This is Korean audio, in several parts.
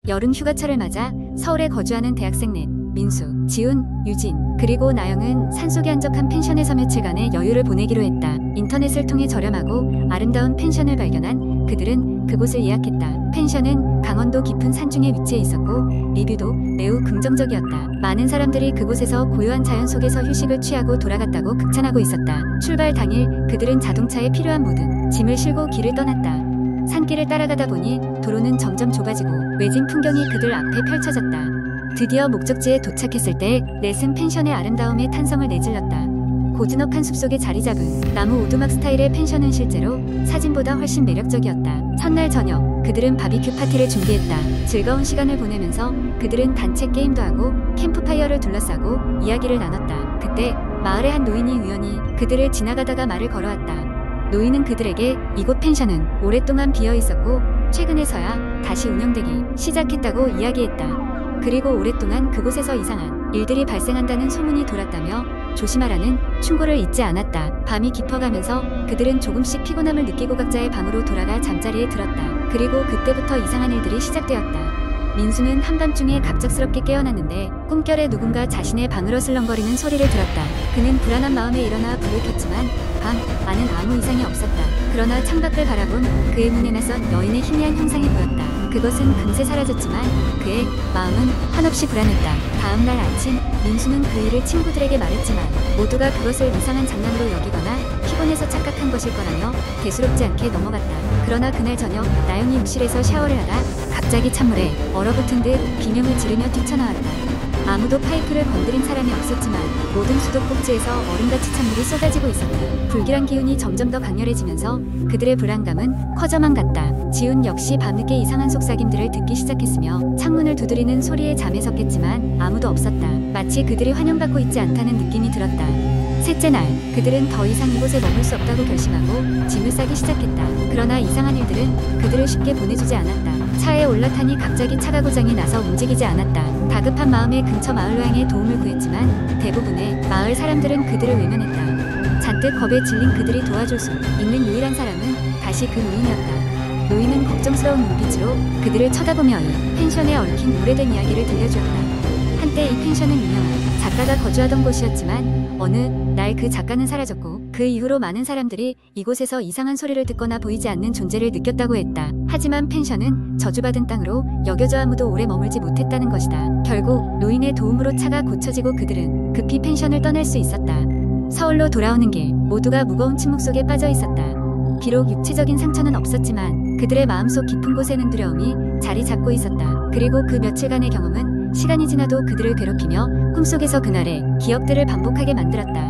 여름 휴가철을 맞아 서울에 거주하는 대학생 넷, 민수, 지훈, 유진, 그리고 나영은 산속에 한적한 펜션에서 며칠간의 여유를 보내기로 했다. 인터넷을 통해 저렴하고 아름다운 펜션을 발견한 그들은 그곳을 예약했다. 펜션은 강원도 깊은 산중에 위치해 있었고 리뷰도 매우 긍정적이었다. 많은 사람들이 그곳에서 고요한 자연 속에서 휴식을 취하고 돌아갔다고 극찬하고 있었다. 출발 당일 그들은 자동차에 필요한 모든 짐을 싣고 길을 떠났다. 산길을 따라가다 보니 도로는 점점 좁아지고 외진 풍경이 그들 앞에 펼쳐졌다. 드디어 목적지에 도착했을 때 넷은 펜션의 아름다움에 탄성을 내질렀다. 고즈넉한 숲속에 자리 잡은 나무 오두막 스타일의 펜션은 실제로 사진보다 훨씬 매력적이었다. 첫날 저녁 그들은 바비큐 파티를 준비했다. 즐거운 시간을 보내면서 그들은 단체 게임도 하고 캠프파이어를 둘러싸고 이야기를 나눴다. 그때 마을의 한 노인이 우연히 그들을 지나가다가 말을 걸어왔다. 노인은 그들에게 이곳 펜션은 오랫동안 비어 있었고 최근에서야 다시 운영되기 시작했다고 이야기했다. 그리고 오랫동안 그곳에서 이상한 일들이 발생한다는 소문이 돌았다며 조심하라는 충고를 잊지 않았다. 밤이 깊어가면서 그들은 조금씩 피곤함을 느끼고 각자의 방으로 돌아가 잠자리에 들었다. 그리고 그때부터 이상한 일들이 시작되었다. 민수는 한밤중에 갑작스럽게 깨어났는데 꿈결에 누군가 자신의 방으로 슬렁거리는 소리를 들었다. 그는 불안한 마음에 일어나 불을 켰지만 방 안은 아무 이상이 없었다. 그러나 창밖을 바라본 그의 눈에 낯선 여인의 희미한 형상이 보였다. 그것은 금세 사라졌지만 그의 마음은 한없이 불안했다. 다음날 아침 민수는 그 일을 친구들에게 말했지만 모두가 그것을 이상한 장난으로 여기거나 피곤해서 착각한 것일 거라며 대수롭지 않게 넘어갔다. 그러나 그날 저녁 나영이 욕실에서 샤워를 하다 갑자기 찬물에 얼어붙은 듯 비명을 지르며 뛰쳐나왔다. 아무도 파이프를 건드린 사람이 없었지만 모든 수도꼭지에서 얼음같이 찬물이 쏟아지고 있었다. 불길한 기운이 점점 더 강렬해지면서 그들의 불안감은 커져만 갔다. 지훈 역시 밤늦게 이상한 속삭임들을 듣기 시작했으며 창문을 두드리는 소리에 잠에 섰겠지만 아무도 없었다. 마치 그들이 환영받고 있지 않다는 느낌이 들었다. 셋째 날 그들은 더 이상 이곳에 머물 수 없다고 결심하고 짐을 싸기 시작했다. 그러나 이상한 일들은 그들을 쉽게 보내주지 않았다. 차에 올라타니 갑자기 차가 고장이 나서 움직이지 않았다. 다급한 마음에 근처 마을로 향해 도움을 구했지만 대부분의 마을 사람들은 그들을 외면했다. 잔뜩 겁에 질린 그들이 도와줄 수 있는 유일한 사람은 다시 그 노인이었다. 노인은 걱정스러운 눈빛으로 그들을 쳐다보며 이 펜션에 얽힌 오래된 이야기를 들려주었다. 한때 이 펜션은 유명한 작가가 거주하던 곳이었지만 어느 날 그 작가는 사라졌고 그 이후로 많은 사람들이 이곳에서 이상한 소리를 듣거나 보이지 않는 존재를 느꼈다고 했다. 하지만 펜션은 저주받은 땅으로 여겨져 아무도 오래 머물지 못했다는 것이다. 결국 노인의 도움으로 차가 고쳐지고 그들은 급히 펜션을 떠날 수 있었다. 서울로 돌아오는 길 모두가 무거운 침묵 속에 빠져 있었다. 비록 육체적인 상처는 없었지만 그들의 마음속 깊은 곳에는 두려움이 자리 잡고 있었다. 그리고 그 며칠간의 경험은 시간이 지나도 그들을 괴롭히며 꿈속에서 그날의 기억들을 반복하게 만들었다.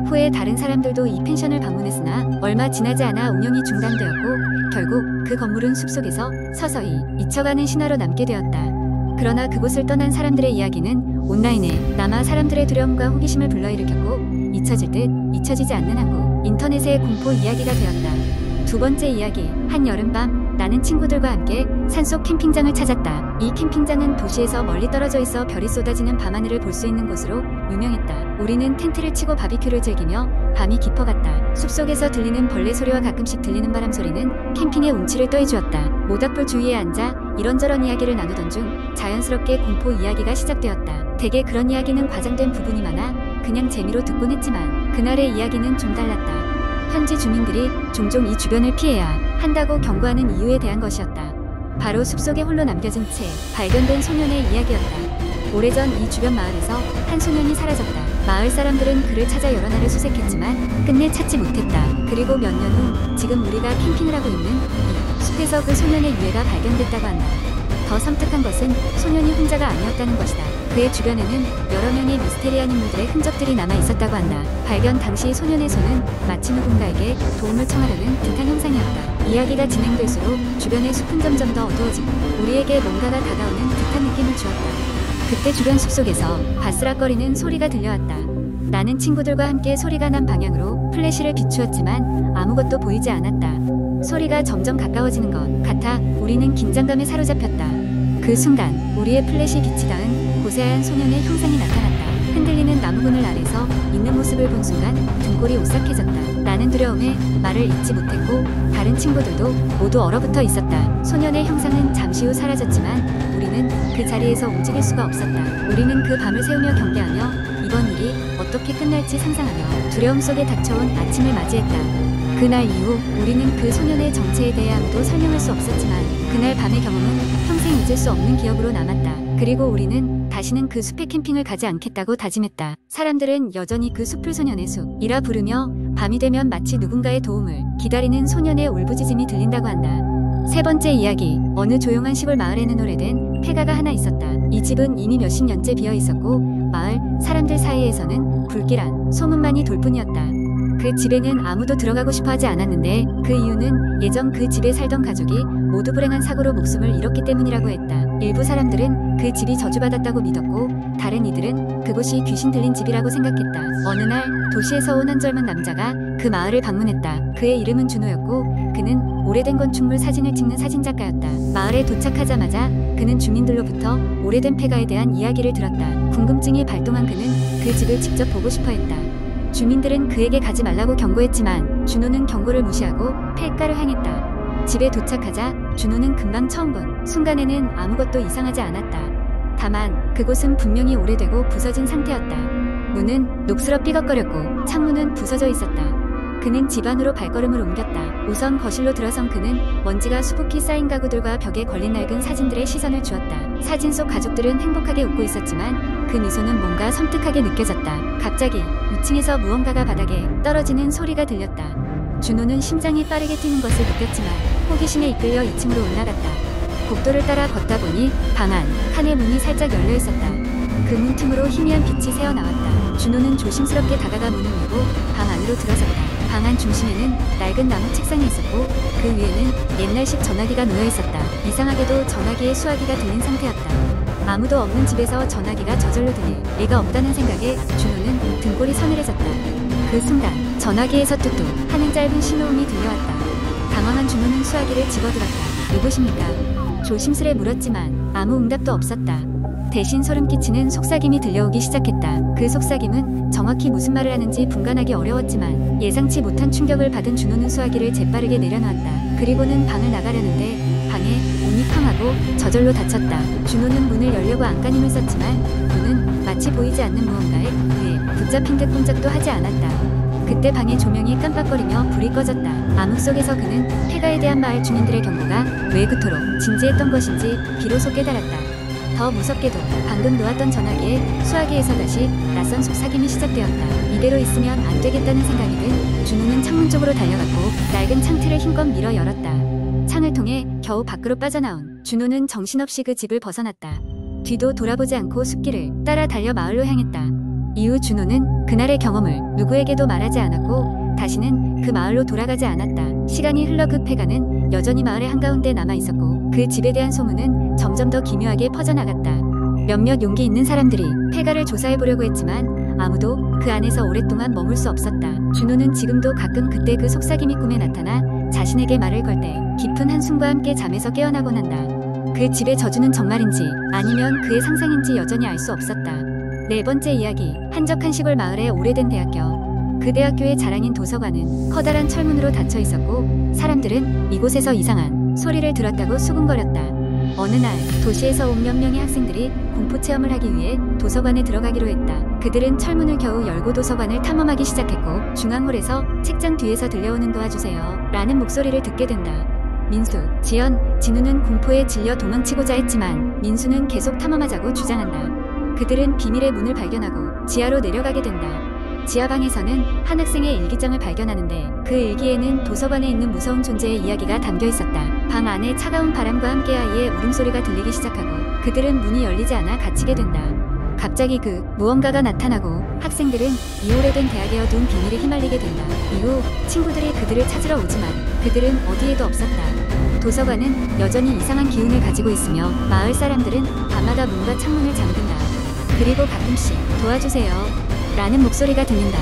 후에 다른 사람들도 이 펜션을 방문했으나 얼마 지나지 않아 운영이 중단되었고 결국 그 건물은 숲속에서 서서히 잊혀가는 신화로 남게 되었다. 그러나 그곳을 떠난 사람들의 이야기는 온라인에 남아 사람들의 두려움과 호기심을 불러일으켰고 잊혀질 듯 잊혀지지 않는 한국 인터넷의 공포 이야기가 되었다. 두 번째 이야기. 한 여름밤 나는 친구들과 함께 산속 캠핑장을 찾았다. 이 캠핑장은 도시에서 멀리 떨어져 있어 별이 쏟아지는 밤하늘을 볼 수 있는 곳으로 유명했다. 우리는 텐트를 치고 바비큐를 즐기며 밤이 깊어갔다. 숲속에서 들리는 벌레 소리와 가끔씩 들리는 바람 소리는 캠핑의 운치를 더해주었다. 모닥불 주위에 앉아 이런저런 이야기를 나누던 중 자연스럽게 공포 이야기가 시작되었다. 대개 그런 이야기는 과장된 부분이 많아 그냥 재미로 듣곤 했지만 그날의 이야기는 좀 달랐다. 현지 주민들이 종종 이 주변을 피해야 한다고 경고하는 이유에 대한 것이었다. 바로 숲속에 홀로 남겨진 채 발견된 소년의 이야기였다. 오래전 이 주변 마을에서 한 소년이 사라졌다. 마을 사람들은 그를 찾아 여러 날을 수색했지만 끝내 찾지 못했다. 그리고 몇 년 후 지금 우리가 캠핑을 하고 있는 이 숲에서 그 소년의 유해가 발견됐다고 한다. 더 섬뜩한 것은 소년이 혼자가 아니었다는 것이다. 그의 주변에는 여러 명의 미스테리한 인물들의 흔적들이 남아 있었다고 한다. 발견 당시 소년의 손은 마치 누군가에게 도움을 청하려는 듯한 형상이었다. 이야기가 진행될수록 주변의 숲은 점점 더 어두워지고 우리에게 뭔가가 다가오는 듯한 느낌을 주었다. 그때 주변 숲속에서 바스락거리는 소리가 들려왔다. 나는 친구들과 함께 소리가 난 방향으로 플래시를 비추었지만 아무것도 보이지 않았다. 소리가 점점 가까워지는 것 같아 우리는 긴장감에 사로잡혔다. 그 순간 우리의 플래시 빛이 닿은 고새하얀 소년의 형상이 나타났다. 흔들리는 나무그늘 아래서 있는 모습을 본 순간 등골이 오싹해졌다. 나는 두려움에 말을 잇지 못했고 다른 친구들도 모두 얼어붙어 있었다. 소년의 형상은 잠시 후 사라졌지만 우리는 그 자리에서 움직일 수가 없었다. 우리는 그 밤을 새우며 경계하며 이번 일이 어떻게 끝날지 상상하며 두려움 속에 닥쳐온 아침을 맞이했다. 그날 이후 우리는 그 소년의 정체에 대해 아무도 설명할 수 없었지만 그날 밤의 경험은 평생 잊을 수 없는 기억으로 남았다. 그리고 우리는 다시는 그 숲에 캠핑을 가지 않겠다고 다짐했다. 사람들은 여전히 그 숲을 소년의 숲이라 부르며 밤이 되면 마치 누군가의 도움을 기다리는 소년의 울부짖음이 들린다고 한다. 세 번째 이야기. 어느 조용한 시골 마을에는 오래된 폐가가 하나 있었다. 이 집은 이미 몇십 년째 비어 있었고 마을 사람들 사이에서는 불길한 소문만이 돌 뿐이었다. 그 집에는 아무도 들어가고 싶어 하지 않았는데 그 이유는 예전 그 집에 살던 가족이 모두 불행한 사고로 목숨을 잃었기 때문이라고 했다. 일부 사람들은 그 집이 저주받았다고 믿었고 다른 이들은 그곳이 귀신 들린 집이라고 생각했다. 어느 날 도시에서 온 한 젊은 남자가 그 마을을 방문했다. 그의 이름은 준호였고 그는 오래된 건축물 사진을 찍는 사진작가였다. 마을에 도착하자마자 그는 주민들로부터 오래된 폐가에 대한 이야기를 들었다. 궁금증이 발동한 그는 그 집을 직접 보고 싶어 했다. 주민들은 그에게 가지 말라고 경고했지만 준호는 경고를 무시하고 폐가를 향했다. 집에 도착하자 준호는 금방 처음 본 순간에는 아무것도 이상하지 않았다. 다만 그곳은 분명히 오래되고 부서진 상태였다. 문은 녹슬어 삐걱거렸고 창문은 부서져 있었다. 그는 집 안으로 발걸음을 옮겼다. 우선 거실로 들어선 그는 먼지가 수북히 쌓인 가구들과 벽에 걸린 낡은 사진들의 시선을 주었다. 사진 속 가족들은 행복하게 웃고 있었지만 그 미소는 뭔가 섬뜩하게 느껴졌다. 갑자기 2층에서 무언가가 바닥에 떨어지는 소리가 들렸다. 준호는 심장이 빠르게 뛰는 것을 느꼈지만 호기심에 이끌려 2층으로 올라갔다. 복도를 따라 걷다 보니 방 안 칸의 문이 살짝 열려 있었다. 그 문 틈으로 희미한 빛이 새어나왔다. 준호는 조심스럽게 다가가 문을 열고 방 안으로 들어섰다. 방 안 중심에는 낡은 나무 책상이 있었고 그 위에는 옛날식 전화기가 놓여 있었다. 이상하게도 전화기에 수화기가 들린 상태였다. 아무도 없는 집에서 전화기가 저절로 들릴 리가 없다는 생각에 준호는 등골이 서늘해졌다. 그 순간 전화기에서 뚝뚝 하는 짧은 신호음이 들려왔다. 당황한 준호는 수화기를 집어들었다. 누구십니까? 조심스레 물었지만 아무 응답도 없었다. 대신 소름 끼치는 속삭임이 들려오기 시작했다. 그 속삭임은 정확히 무슨 말을 하는지 분간하기 어려웠지만 예상치 못한 충격을 받은 준호는 수화기를 재빠르게 내려놓았다. 그리고는 방을 나가려는데 방에 문이 쾅하고 저절로 닫혔다. 준호는 문을 열려고 안간힘을 썼지만 문은 마치 보이지 않는 무언가에 의해 붙잡힌 듯 꼼짝도 하지 않았다. 그때 방의 조명이 깜빡거리며 불이 꺼졌다. 암흑 속에서 그는 폐가에 대한 마을 주민들의 경고가 왜 그토록 진지했던 것인지 비로소 깨달았다. 더 무섭게도 방금 놓았던 전화기에 수화기에서 다시 낯선 속삭임이 시작되었다. 이대로 있으면 안 되겠다는 생각이 든 준호는 창문 쪽으로 달려갔고 낡은 창틀을 힘껏 밀어 열었다. 창을 통해 겨우 밖으로 빠져나온 준호는 정신없이 그 집을 벗어났다. 뒤도 돌아보지 않고 숲길을 따라 달려 마을로 향했다. 이후 준호는 그날의 경험을 누구에게도 말하지 않았고 다시는 그 마을로 돌아가지 않았다. 시간이 흘러 그 폐가는 여전히 마을의 한가운데 남아있었고 그 집에 대한 소문은 점점 더 기묘하게 퍼져나갔다. 몇몇 용기 있는 사람들이 폐가를 조사해보려고 했지만 아무도 그 안에서 오랫동안 머물 수 없었다. 준호는 지금도 가끔 그때 그 속삭임이 꿈에 나타나 자신에게 말을 걸 때 깊은 한숨과 함께 잠에서 깨어나곤 한다. 그 집의 저주는 정말인지 아니면 그의 상상인지 여전히 알 수 없었다. 네 번째 이야기. 한적한 시골 마을의 오래된 대학교. 그 대학교의 자랑인 도서관은 커다란 철문으로 닫혀 있었고 사람들은 이곳에서 이상한 소리를 들었다고 수군거렸다. 어느 날 도시에서 온 몇 명의 학생들이 공포체험을 하기 위해 도서관에 들어가기로 했다. 그들은 철문을 겨우 열고 도서관을 탐험하기 시작했고 중앙홀에서 책장 뒤에서 들려오는 도와주세요 라는 목소리를 듣게 된다. 민수, 지연, 진우는 공포에 질려 도망치고자 했지만 민수는 계속 탐험하자고 주장한다. 그들은 비밀의 문을 발견하고 지하로 내려가게 된다. 지하방에서는 한 학생의 일기장을 발견하는데 그 일기에는 도서관에 있는 무서운 존재의 이야기가 담겨 있었다. 방 안에 차가운 바람과 함께 아이의 울음소리가 들리기 시작하고 그들은 문이 열리지 않아 갇히게 된다. 갑자기 그 무언가가 나타나고 학생들은 이 오래된 대학에 어두운 비밀에 휘말리게 된다. 이후 친구들이 그들을 찾으러 오지만 그들은 어디에도 없었다. 도서관은 여전히 이상한 기운을 가지고 있으며 마을 사람들은 밤마다 문과 창문을 잠근다. 그리고 가끔씩 도와주세요 라는 목소리가 들린다.